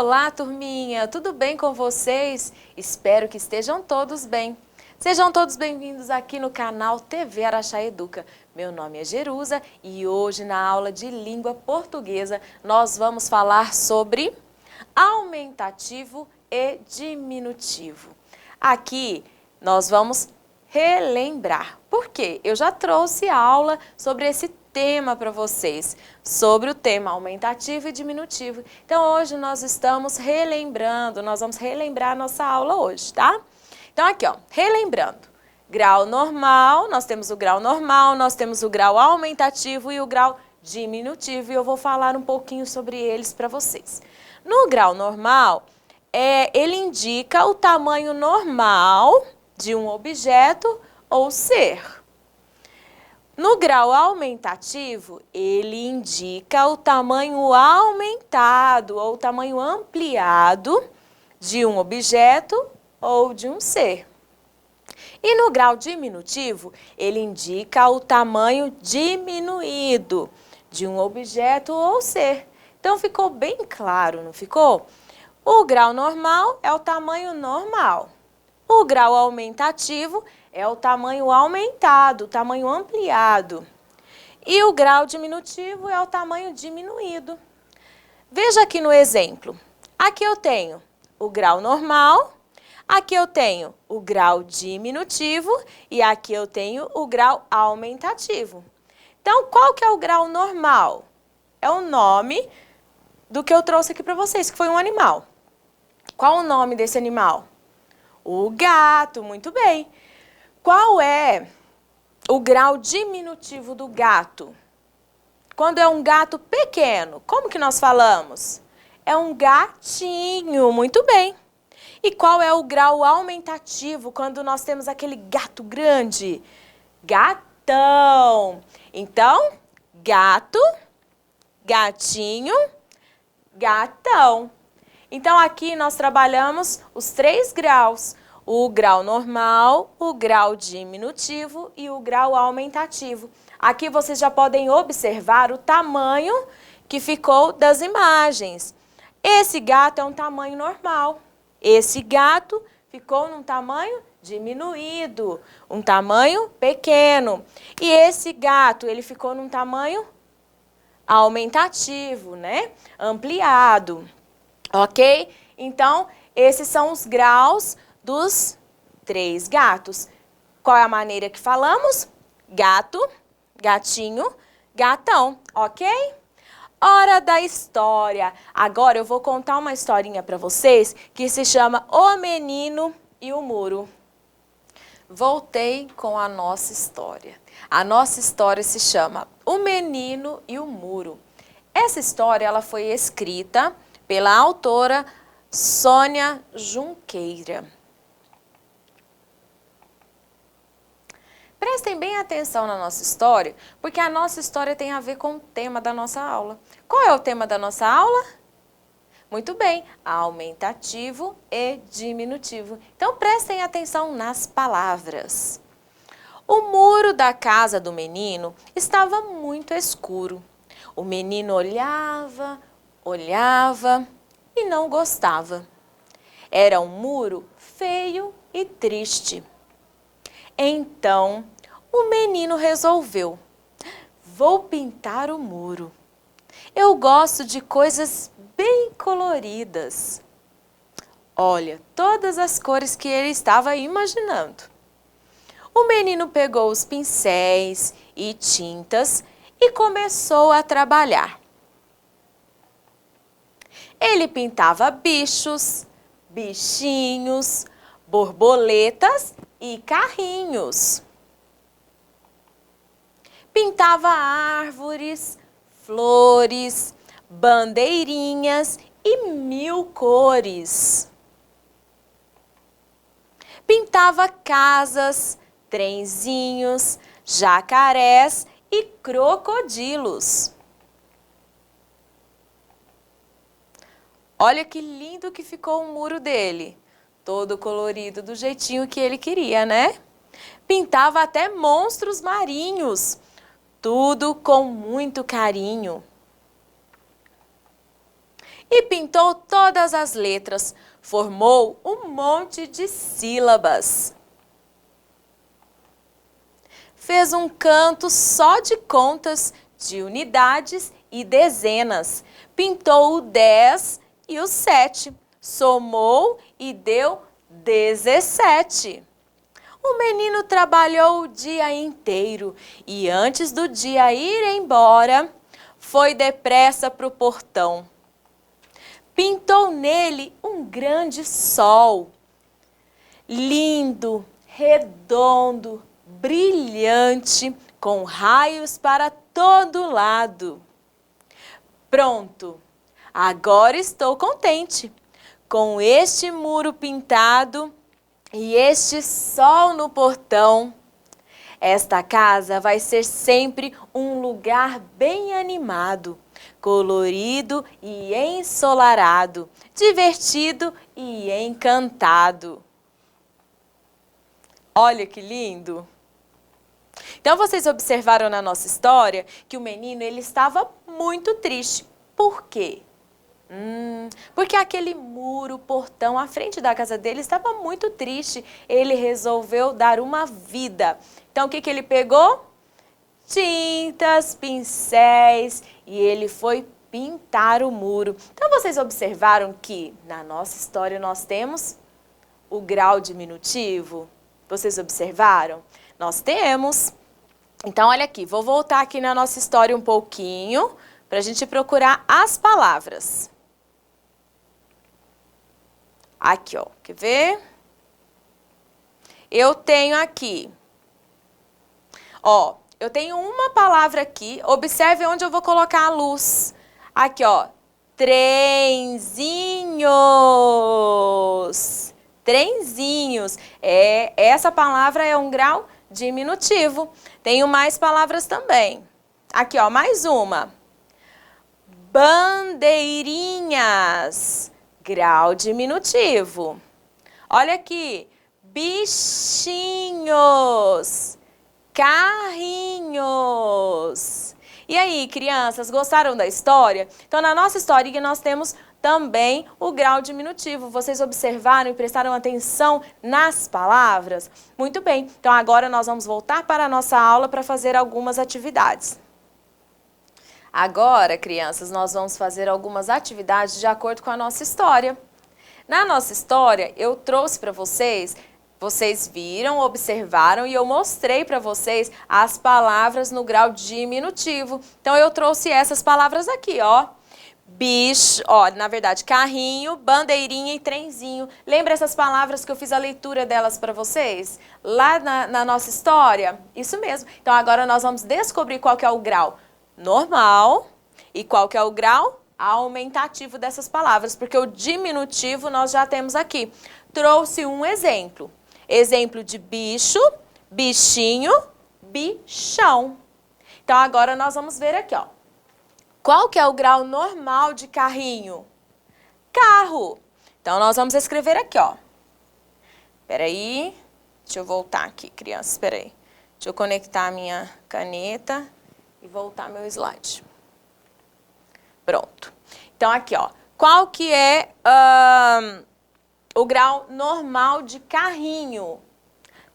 Olá, turminha! Tudo bem com vocês? Espero que estejam todos bem. Sejam todos bem-vindos aqui no canal TV Araxá Educa. Meu nome é Jerusa e hoje na aula de língua portuguesa nós vamos falar sobre aumentativo e diminutivo. Aqui nós vamos relembrar, porque eu já trouxe aula sobre esse tema para vocês, sobre o tema aumentativo e diminutivo. Então hoje nós estamos relembrando, nós vamos relembrar a nossa aula hoje, tá? Então aqui, ó, relembrando, grau normal, nós temos o grau normal, nós temos o grau aumentativo e o grau diminutivo, e eu vou falar um pouquinho sobre eles para vocês. No grau normal, ele indica o tamanho normal de um objeto ou ser. No grau aumentativo, ele indica o tamanho aumentado ou tamanho ampliado de um objeto ou de um ser. E no grau diminutivo, ele indica o tamanho diminuído de um objeto ou ser. Então, ficou bem claro, não ficou? O grau normal é o tamanho normal. O grau aumentativo é o tamanho aumentado, o tamanho ampliado. E o grau diminutivo é o tamanho diminuído. Veja aqui no exemplo. Aqui eu tenho o grau normal, aqui eu tenho o grau diminutivo e aqui eu tenho o grau aumentativo. Então, qual que é o grau normal? É o nome do que eu trouxe aqui para vocês, que foi um animal. Qual o nome desse animal? O gato, muito bem. Qual é o grau diminutivo do gato? Quando é um gato pequeno, como que nós falamos? É um gatinho, muito bem. E qual é o grau aumentativo quando nós temos aquele gato grande? Gatão. Então, gato, gatinho, gatão. Então, aqui nós trabalhamos os 3 graus. O grau normal, o grau diminutivo e o grau aumentativo. Aqui vocês já podem observar o tamanho que ficou das imagens. Esse gato é um tamanho normal. Esse gato ficou num tamanho diminuído, um tamanho pequeno. E esse gato, ele ficou num tamanho aumentativo, né? Ampliado. Ok? Então, esses são os graus dos 3 gatos. Qual é a maneira que falamos? Gato, gatinho, gatão, ok? Hora da história. Agora eu vou contar uma historinha para vocês que se chama O Menino e o Muro. Voltei com a nossa história. A nossa história se chama O Menino e o Muro. Essa história ela foi escrita pela autora Sônia Junqueira. Prestem bem atenção na nossa história, porque a nossa história tem a ver com o tema da nossa aula. Qual é o tema da nossa aula? Muito bem, aumentativo e diminutivo. Então, prestem atenção nas palavras. O muro da casa do menino estava muito escuro. O menino olhava, olhava e não gostava. Era um muro feio e triste. Então, o menino resolveu: vou pintar o muro. Eu gosto de coisas bem coloridas. Olha, todas as cores que ele estava imaginando. O menino pegou os pincéis e tintas e começou a trabalhar. Ele pintava bichos, bichinhos, borboletas e carrinhos. Pintava árvores, flores, bandeirinhas e 1000 cores. Pintava casas, trenzinhos, jacarés e crocodilos. Olha que lindo que ficou o muro dele. Todo colorido do jeitinho que ele queria, né? Pintava até monstros marinhos. Tudo com muito carinho. e pintou todas as letras. Formou um monte de sílabas. Fez um canto só de contas de unidades e dezenas. Pintou o 10 e o 7. Somou e deu 17. O menino trabalhou o dia inteiro e antes do dia ir embora, foi depressa para o portão. Pintou nele um grande sol, lindo, redondo, brilhante, com raios para todo lado. Pronto, agora estou contente. Com este muro pintado e este sol no portão, esta casa vai ser sempre um lugar bem animado, colorido e ensolarado, divertido e encantado. Olha que lindo! Então vocês observaram na nossa história que o menino ele estava muito triste. Por quê? Porque aquele muro, portão à frente da casa dele estava muito triste. Ele resolveu dar uma vida. Então o que ele pegou? Tintas, pincéis e ele foi pintar o muro. Então vocês observaram que na nossa história nós temos o grau diminutivo? Vocês observaram? Nós temos. Então olha aqui, vou voltar aqui na nossa história um pouquinho para a gente procurar as palavras. Aqui, ó, quer ver? Eu tenho aqui, ó, eu tenho uma palavra aqui, observe onde eu vou colocar a luz. Aqui, ó, trenzinhos. Trenzinhos. Essa palavra é um grau diminutivo. Tenho mais palavras também. Aqui, ó, mais uma. Bandeirinhas. Grau diminutivo. Olha aqui, bichinhos, carrinhos. E aí, crianças, gostaram da história? Então, na nossa historinha, nós temos também o grau diminutivo. Vocês observaram e prestaram atenção nas palavras? Muito bem, então agora nós vamos voltar para a nossa aula para fazer algumas atividades. Agora, crianças, nós vamos fazer algumas atividades de acordo com a nossa história. Na nossa história, eu trouxe para vocês, vocês viram, observaram e eu mostrei para vocês as palavras no grau diminutivo. Então, eu trouxe essas palavras aqui, ó. Bicho, ó, na verdade, carrinho, bandeirinha e trenzinho. Lembra essas palavras que eu fiz a leitura delas para vocês? Lá na nossa história? Isso mesmo. Então, agora nós vamos descobrir qual que é o grau normal e qual que é o grau aumentativo dessas palavras, porque o diminutivo nós já temos aqui. Trouxe um exemplo. Exemplo de bicho, bichinho, bichão. Então, agora nós vamos ver aqui, ó. Qual que é o grau normal de carrinho? Carro. Então, nós vamos escrever aqui, ó. Peraí, deixa eu voltar aqui, crianças, peraí. Deixa eu conectar a minha caneta e voltar meu slide. Pronto. Então, aqui, ó. Qual que é o grau normal de carrinho?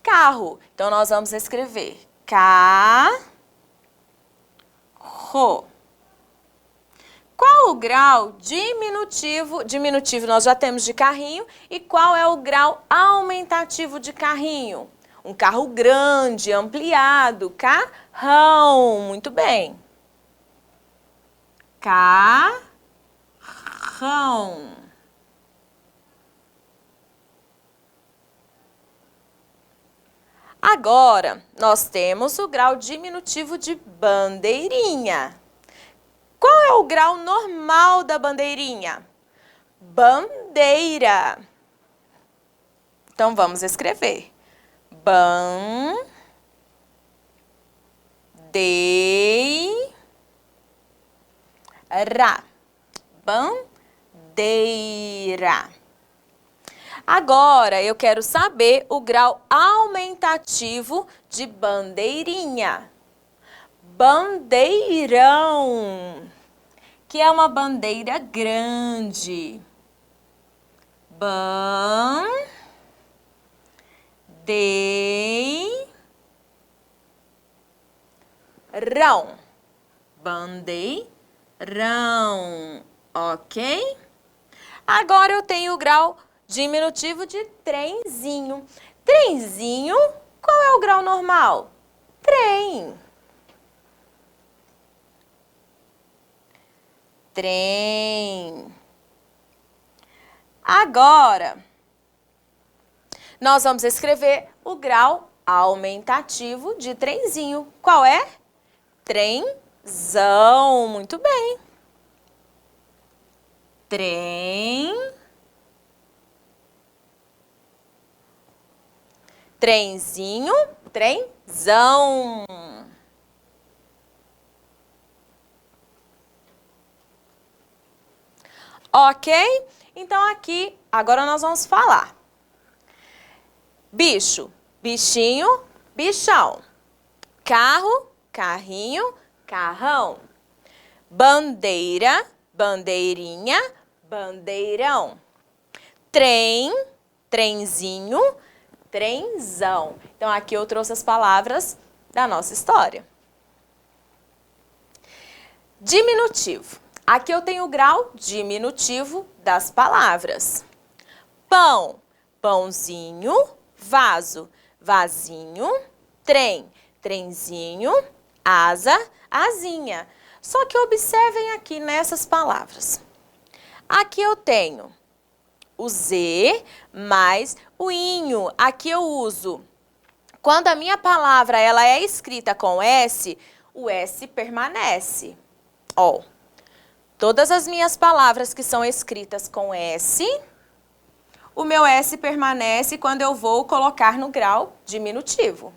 Carro. Então, nós vamos escrever carro. Qual o grau diminutivo? Diminutivo nós já temos de carrinho. E qual é o grau aumentativo de carrinho? Um carro grande, ampliado, carrão. Muito bem. Carrão. Agora, nós temos o grau diminutivo de bandeirinha. Qual é o grau normal da bandeirinha? Bandeira. Então, vamos escrever. Bandeira. Bandeira. Agora, eu quero saber o grau aumentativo de bandeirinha. Bandeirão. que é uma bandeira grande. Bandeirão. Bandeirão, ok? Agora eu tenho o grau diminutivo de trenzinho. Trenzinho, qual é o grau normal? Trem. Trem. Agora, nós vamos escrever o grau aumentativo de trenzinho. Qual é? Trenzão. Muito bem. Trem. Trenzinho, trenzão. Ok? Então aqui, agora nós vamos falar. Bicho, bichinho, bichão. Carro, carrinho, carrão. Bandeira, bandeirinha, bandeirão. Trem, trenzinho, trenzão. Então aqui eu trouxe as palavras da nossa história. Diminutivo. Aqui eu tenho o grau diminutivo das palavras. Pão, pãozinho, vaso, vasinho, trem, trenzinho, asa, asinha. Só que observem aqui nessas palavras. Aqui eu tenho o Z mais o inho. Aqui eu uso. Quando a minha palavra ela é escrita com S, o S permanece. Ó. Todas as minhas palavras que são escritas com S, o meu S permanece quando eu vou colocar no grau diminutivo.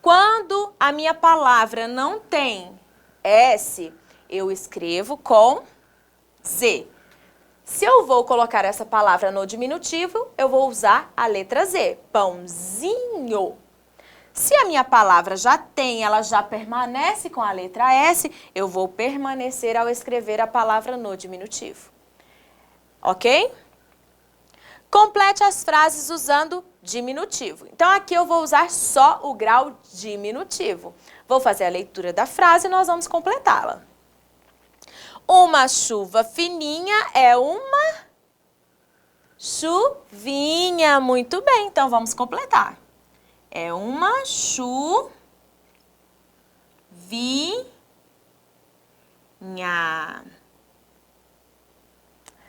Quando a minha palavra não tem S, eu escrevo com Z. Se eu vou colocar essa palavra no diminutivo, eu vou usar a letra Z, pãozinho. Se a minha palavra já tem, ela já permanece com a letra S, eu vou permanecer ao escrever a palavra no diminutivo. Ok? Complete as frases usando diminutivo. Então, aqui eu vou usar só o grau diminutivo. Vou fazer a leitura da frase e nós vamos completá-la. Uma chuva fininha é uma chuvinha. Muito bem, então vamos completar. É uma chuvinha.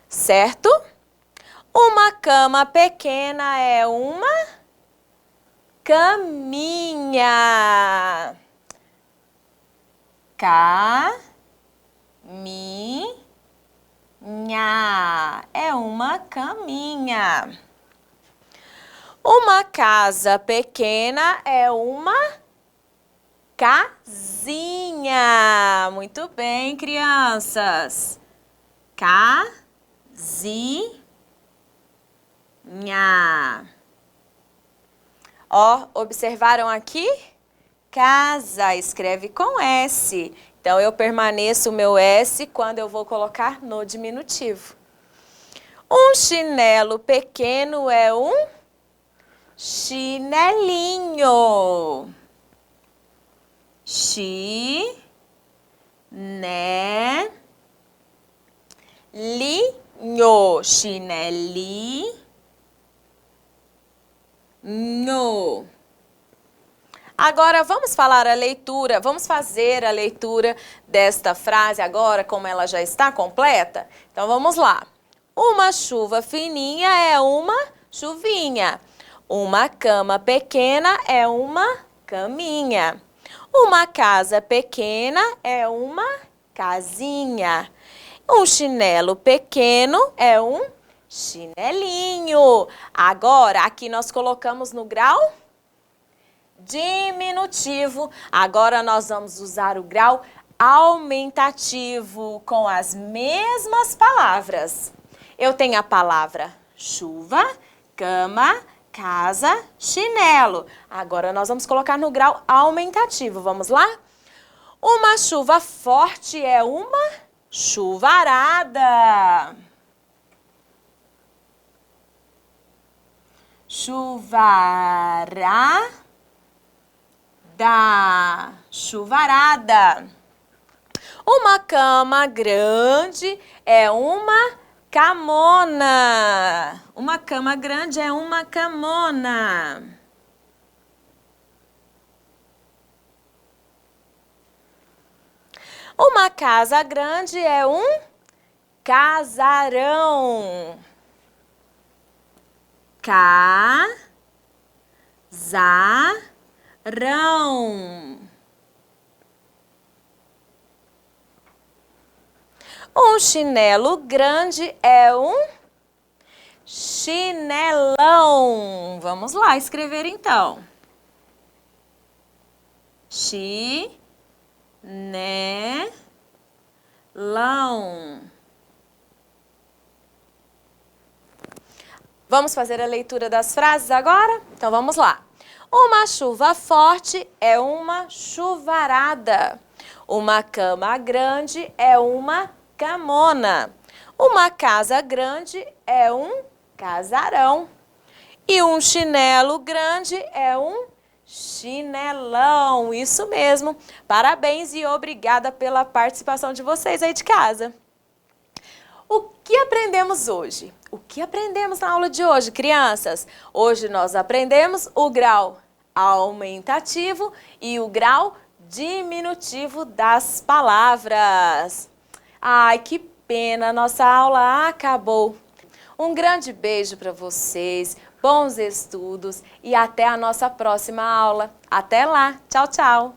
Certo? Uma cama pequena é uma caminha. Caminha. É uma caminha. Uma casa pequena é uma casinha. Muito bem, crianças. Casinha. Ó, observaram aqui? Casa, escreve com S. Então, eu permaneço o meu S quando eu vou colocar no diminutivo. Um chinelo pequeno é um chinelinho. Chinelinho. Chinelinho. Agora, vamos falar a leitura, vamos fazer a leitura desta frase agora, como ela já está completa? Então, vamos lá. Uma chuva fininha é uma chuvinha. Uma cama pequena é uma caminha. Uma casa pequena é uma casinha. Um chinelo pequeno é um chinelinho. Agora, aqui nós colocamos no grau diminutivo. Agora nós vamos usar o grau aumentativo com as mesmas palavras. Eu tenho a palavra chuva, cama, casa, chinelo. Agora nós vamos colocar no grau aumentativo. Vamos lá? Uma chuva forte é uma chuvarada. Chuvarada. Chuvarada. Uma cama grande é uma camona. Uma cama grande é uma camona. Uma casa grande é um casarão. Casarão. Um chinelo grande é um chinelão. Vamos lá escrever então. Chinelão. Vamos fazer a leitura das frases agora? Então vamos lá. Uma chuva forte é uma chuvarada. Uma cama grande é uma camona. Uma casa grande é um casarão. E um chinelo grande é um chinelão. Isso mesmo. Parabéns e obrigada pela participação de vocês aí de casa. O que aprendemos hoje? O que aprendemos na aula de hoje, crianças? Hoje nós aprendemos o grau aumentativo e o grau diminutivo das palavras. Ai, que pena, nossa aula acabou. Um grande beijo para vocês, bons estudos e até a nossa próxima aula. Até lá, tchau, tchau!